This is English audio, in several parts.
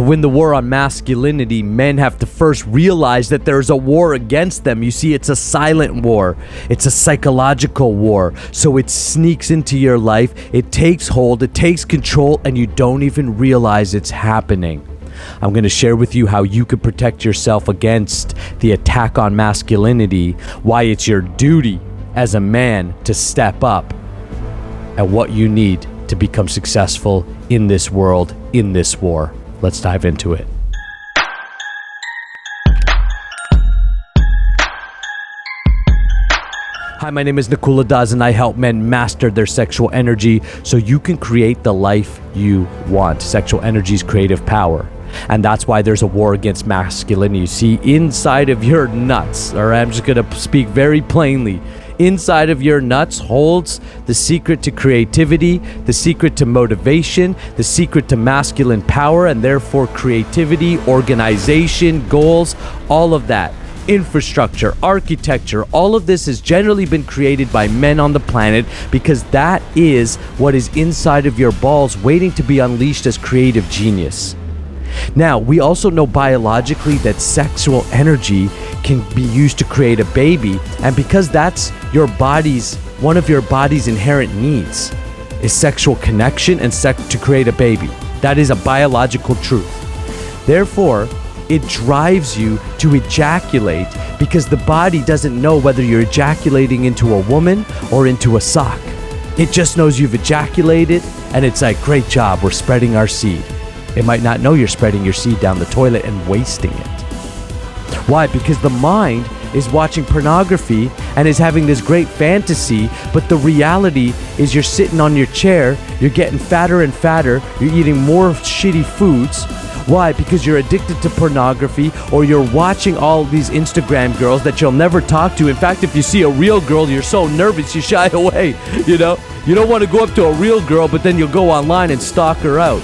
To win the war on masculinity, men have to first realize that there's a war against them. You see, it's a silent war. It's a psychological war. So it sneaks into your life, it takes hold, it takes control, and you don't even realize it's happening. I'm going to share with you how you could protect yourself against the attack on masculinity, why it's your duty as a man to step up, and what you need to become successful in this world, in this war. Let's dive into it. Hi, my name is Nakula and I help men master their sexual energy so you can create the life you want. Sexual energy is creative power. And that's why there's a war against masculinity. You see, inside of your nuts, all right, I'm just going to speak very plainly. Inside of your nuts holds the secret to creativity, the secret to motivation, the secret to masculine power, and therefore creativity, organization, goals, all of that. Infrastructure, architecture, all of this has generally been created by men on the planet because that is what is inside of your balls waiting to be unleashed as creative genius. Now, we also know biologically that sexual energy can be used to create a baby, and because that's one of your body's inherent needs is sexual connection and sex to create a baby. That is a biological truth. Therefore, it drives you to ejaculate because the body doesn't know whether you're ejaculating into a woman or into a sock. It just knows you've ejaculated, and it's like, great job, we're spreading our seed. It might not know you're spreading your seed down the toilet and wasting it. Why? Because the mind is watching pornography and is having this great fantasy, but the reality is you're sitting on your chair, you're getting fatter and fatter, you're eating more shitty foods. Why? Because you're addicted to pornography, or you're watching all these Instagram girls that you'll never talk to. In fact, if you see a real girl, you're so nervous you shy away, you know? You don't want to go up to a real girl, but then you'll go online and stalk her out.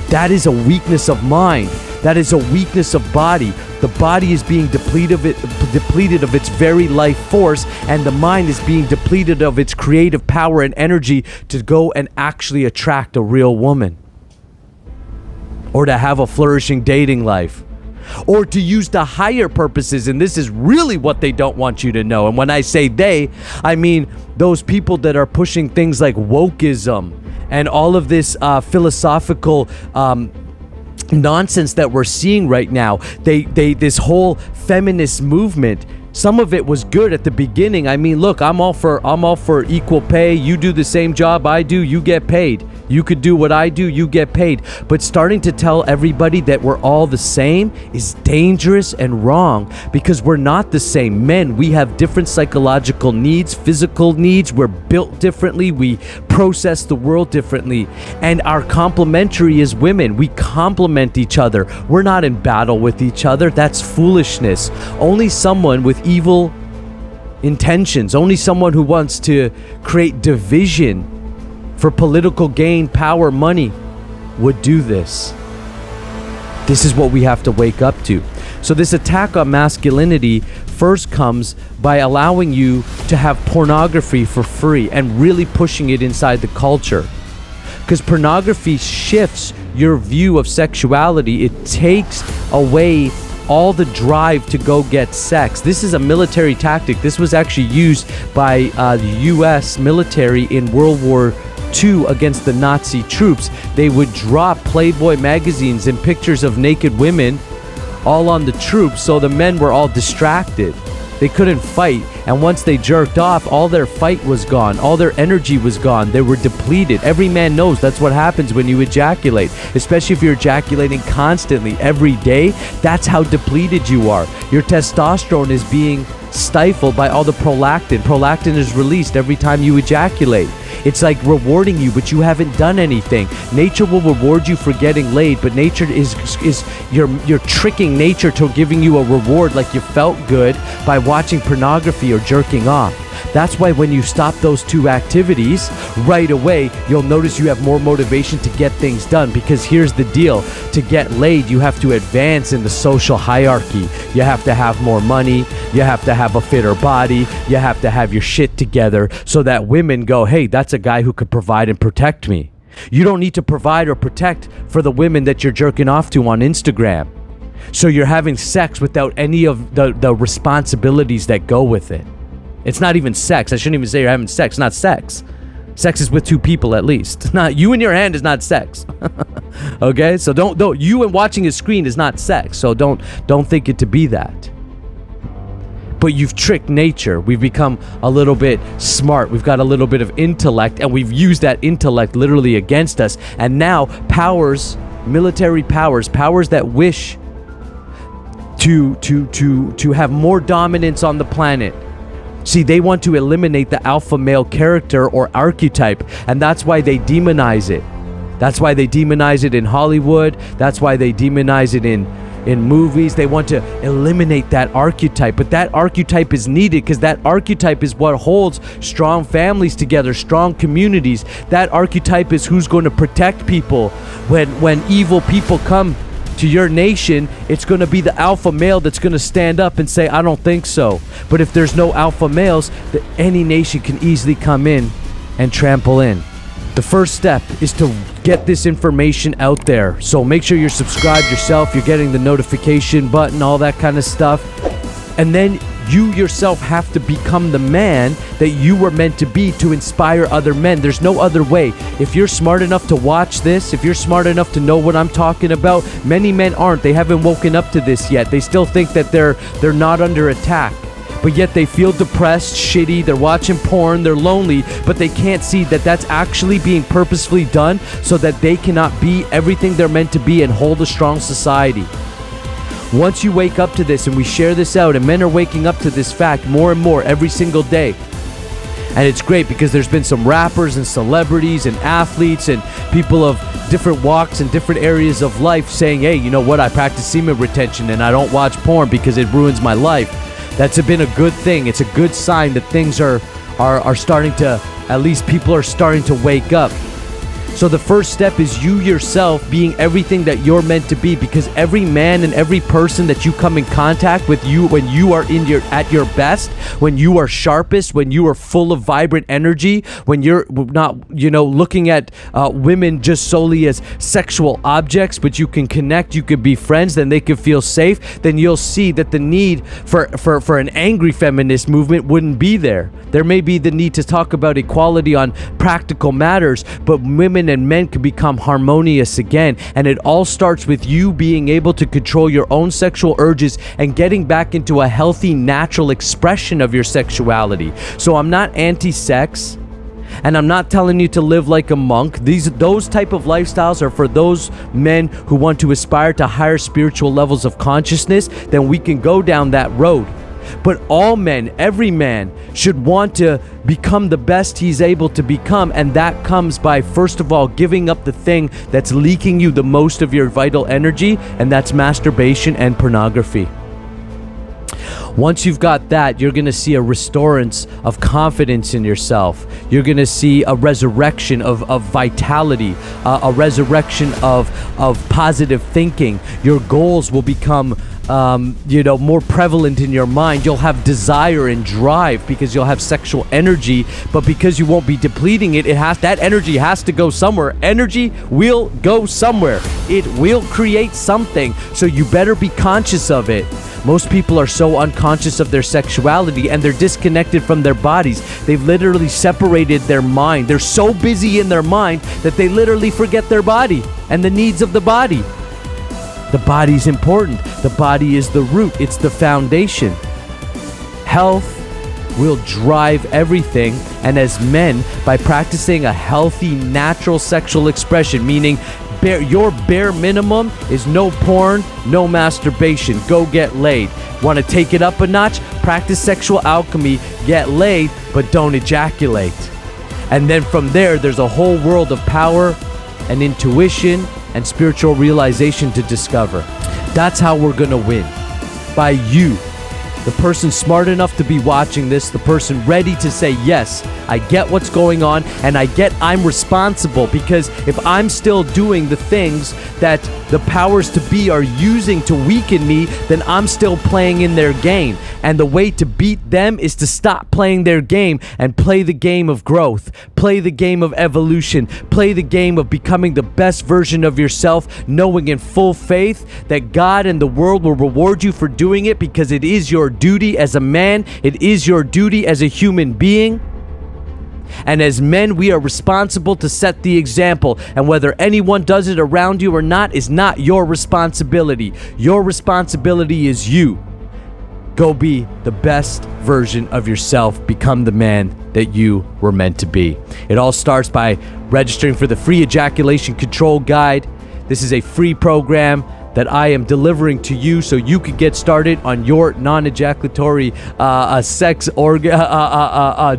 That is a weakness of mind. That is a weakness of body. The body is being depleted of its very life force, and the mind is being depleted of its creative power and energy to go and actually attract a real woman, or to have a flourishing dating life, or to use the higher purposes. And this is really what they don't want you to know. And when I say they, I mean those people that are pushing things like wokeism and all of this philosophical nonsense that we're seeing right now. This whole feminist movement, some of it was good at the beginning. I mean, look, I'm all for equal pay. You do the same job I do, you get paid. You could do what I do, you get paid. But starting to tell everybody that we're all the same is dangerous and wrong, because we're not the same. Men, we have different psychological needs, physical needs. We're built differently. We process the world differently. And our complementary is women. We complement each other. We're not in battle with each other. That's foolishness. Only someone with evil intentions, only someone who wants to create division for political gain, power, money, would do this. This is what we have to wake up to. So this attack on masculinity first comes by allowing you to have pornography for free and really pushing it inside the culture. Because pornography shifts your view of sexuality. It takes away all the drive to go get sex. This is a military tactic. This was actually used by the US military in World War II against the Nazi troops. They would drop Playboy magazines and pictures of naked women all on the troops, so the men were all distracted. They couldn't fight, and once they jerked off, all their fight was gone, all their energy was gone. They were depleted. Every man knows that's what happens when you ejaculate, especially if you're ejaculating constantly every day. That's how depleted you are. Your testosterone is being stifled by all the prolactin. Prolactin is released every time you ejaculate. It's like rewarding you, but you haven't done anything. Nature will reward you for getting laid, but nature is you're tricking nature to giving you a reward like you felt good by watching pornography or jerking off. That's why when you stop those two activities, right away, you'll notice you have more motivation to get things done. Because here's the deal. To get laid, you have to advance in the social hierarchy. You have to have more money. You have to have a fitter body. You have to have your shit together so that women go, hey, that's a guy who could provide and protect me. You don't need to provide or protect for the women that you're jerking off to on Instagram. So you're having sex without any of the responsibilities that go with it. It's not even sex. I shouldn't even say you're having sex. It's not sex. Sex is with two people at least. Not you in your hand is not sex. Okay? So don't you and watching a screen is not sex. So don't think it to be that. But you've tricked nature. We've become a little bit smart. We've got a little bit of intellect, and we've used that intellect literally against us. And now powers, military powers that wish to have more dominance on the planet. See, they want to eliminate the alpha male character or archetype, and that's why they demonize it. That's why they demonize it in Hollywood. That's why they demonize it in movies. They want to eliminate that archetype, but that archetype is needed because that archetype is what holds strong families together, strong communities. That archetype is who's going to protect people. When evil people come to your nation, it's going to be the alpha male that's going to stand up and say, I don't think so. But if there's no alpha males, any nation can easily come in and trample in. The first step is to get this information out there. So make sure you're subscribed yourself, you're getting the notification button, all that kind of stuff. And then you yourself have to become the man that you were meant to be to inspire other men. There's no other way. If you're smart enough to watch this, if you're smart enough to know what I'm talking about, many men aren't. They haven't woken up to this yet. They still think that they're not under attack. But yet they feel depressed, shitty, they're watching porn, they're lonely, but they can't see that that's actually being purposefully done so that they cannot be everything they're meant to be and hold a strong society. Once you wake up to this and we share this out, and men are waking up to this fact more and more every single day. And it's great because there's been some rappers and celebrities and athletes and people of different walks and different areas of life saying, hey, you know what, I practice semen retention and I don't watch porn because it ruins my life. That's been a good thing. It's a good sign that things are starting to, at least people are starting to wake up. So the first step is you yourself being everything that you're meant to be, because every man and every person that you come in contact with, you when you are at your best, when you are sharpest, when you are full of vibrant energy, when you're not, looking at women just solely as sexual objects, but you can connect, you can be friends, then they can feel safe, then you'll see that the need for an angry feminist movement wouldn't be there. There may be the need to talk about equality on practical matters, but women and men can become harmonious again. And it all starts with you being able to control your own sexual urges and getting back into a healthy, natural expression of your sexuality. So I'm not anti-sex, and I'm not telling you to live like a monk. Those type of lifestyles are for those men who want to aspire to higher spiritual levels of consciousness. Then we can go down that road. But all men, every man, should want to become the best he's able to become, and that comes by, first of all, giving up the thing that's leaking you the most of your vital energy, and that's masturbation and pornography. Once you've got that, you're going to see a restorance of confidence in yourself. You're going to see a resurrection of vitality, a resurrection of positive thinking. Your goals will become more prevalent in your mind. You'll have desire and drive because you'll have sexual energy, but because you won't be depleting it, that energy has to go somewhere. Energy will go somewhere. It will create something, so you better be conscious of it. Most people are so unconscious of their sexuality, and they're disconnected from their bodies. They've literally separated their mind. They're so busy in their mind that they literally forget their body and the needs of the body. The body's important. The body is the root. It's the foundation. Health will drive everything. And as men, by practicing a healthy, natural sexual expression, meaning your bare minimum is no porn, no masturbation. Go get laid. Want to take it up a notch? Practice sexual alchemy. Get laid, but don't ejaculate. And then from there's a whole world of power and intuition and spiritual realization to discover. That's how we're going to win. By you the person smart enough to be watching this, the person ready to say, yes, I get what's going on, and I get I'm responsible, because if I'm still doing the things that the powers to be are using to weaken me, then I'm still playing in their game. And the way to beat them is to stop playing their game and play the game of growth, play the game of evolution, play the game of becoming the best version of yourself, knowing in full faith that God and the world will reward you for doing it, because it is your duty as a man, it is your duty as a human being. And as men, we are responsible to set the example, and whether anyone does it around you or not is not your responsibility. Your responsibility is you. Go be the best version of yourself. Become the man that you were meant to be. It all starts by registering for the free ejaculation control guide. This is a free program that I am delivering to you so you can get started on your non-ejaculatory sex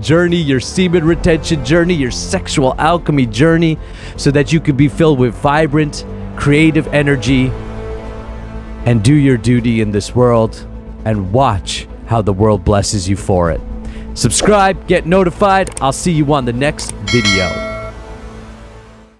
journey, your semen retention journey, your sexual alchemy journey, so that you can be filled with vibrant, creative energy and do your duty in this world and watch how the world blesses you for it. Subscribe, get notified. I'll see you on the next video.